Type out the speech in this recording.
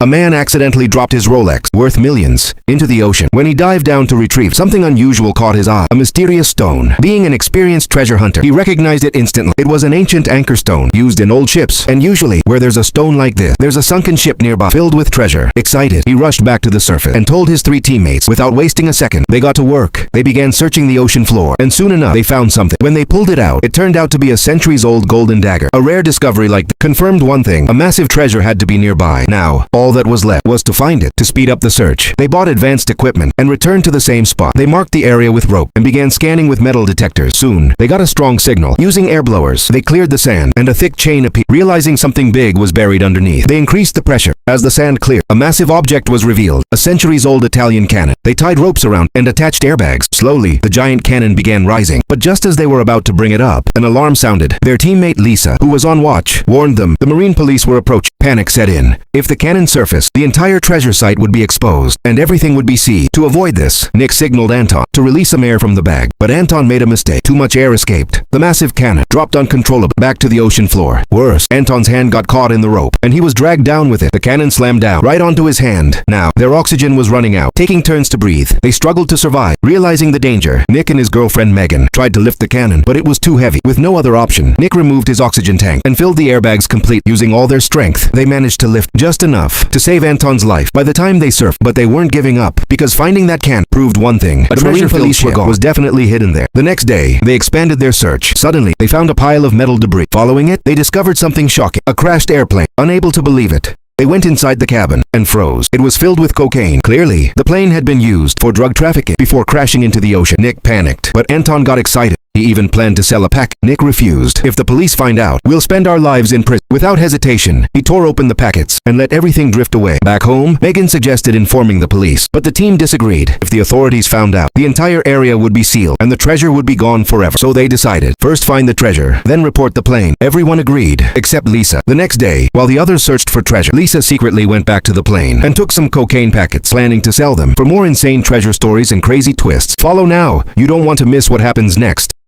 a man accidentally dropped his Rolex, worth millions, into the ocean. When he dived down to retrieve, something unusual caught his eye. A mysterious stone. Being an experienced treasure hunter, he recognized it instantly. It was an ancient anchor stone used in old ships, and usually, where there's a stone like this, there's a sunken ship nearby filled with treasure. Excited, he rushed back to the surface and told his 3 teammates. Without wasting a second, they got to work. They began searching the ocean floor, and soon enough, they found something. When they pulled it out, it turned out to be a centuries-old golden dagger. A rare discovery like that confirmed one thing: a massive treasure had to be nearby. Now, all that was left was to find it. To speed up the search, they bought advanced equipment and returned to the same spot. They marked the area with rope and began scanning with metal detectors. Soon, they got a strong signal. Using air blowers, they cleared the sand, and a thick chain appeared. Realizing something big was buried underneath, they increased the pressure. As the sand cleared, a massive object was revealed, a centuries-old Italian cannon. They tied ropes around and attached airbags. Slowly, the giant cannon began rising, but just as they were about to bring it up, an alarm sounded. Their teammate Lisa, who was on watch, warned them the marine police were approaching. Panic set in. If the cannon surfaced, the entire treasure site would be exposed, and everything would be seized. To avoid this, Nick signaled Anton to release some air from the bag, but Anton made a mistake. Too much air escaped. The massive cannon dropped uncontrollably back to the ocean floor. Worse, Anton's hand got caught in the rope, and he was dragged down with it. The cannon slammed down right onto his hand. Now, their oxygen was running out. Taking turns to breathe, they struggled to survive. Realizing the danger, Nick and his girlfriend Megan tried to lift the cannon, but it was too heavy. With no other option, Nick removed his oxygen tank and filled the airbags complete. Using all their strength, they managed to lift just enough to save Anton's life. By the time they surfed, but they weren't giving up, because finding that can proved one thing: a treasure police ship was definitely hidden there. The next day, they expanded their search. Suddenly, they found a pile of metal debris. Following it, they discovered something shocking: a crashed airplane. Unable to believe it, they went inside the cabin and froze. It was filled with cocaine. Clearly, the plane had been used for drug trafficking before crashing into the ocean. Nick panicked, but Anton got excited. He even planned to sell a pack. Nick refused. If the police find out, we'll spend our lives in prison. Without hesitation, he tore open the packets and let everything drift away. Back home, Megan suggested informing the police, but the team disagreed. If the authorities found out, the entire area would be sealed and the treasure would be gone forever. So they decided, first find the treasure, then report the plane. Everyone agreed, except Lisa. The next day, while the others searched for treasure, Lisa secretly went back to the plane and took some cocaine packets, planning to sell them. For more insane treasure stories and crazy twists, follow now. You don't want to miss what happens next.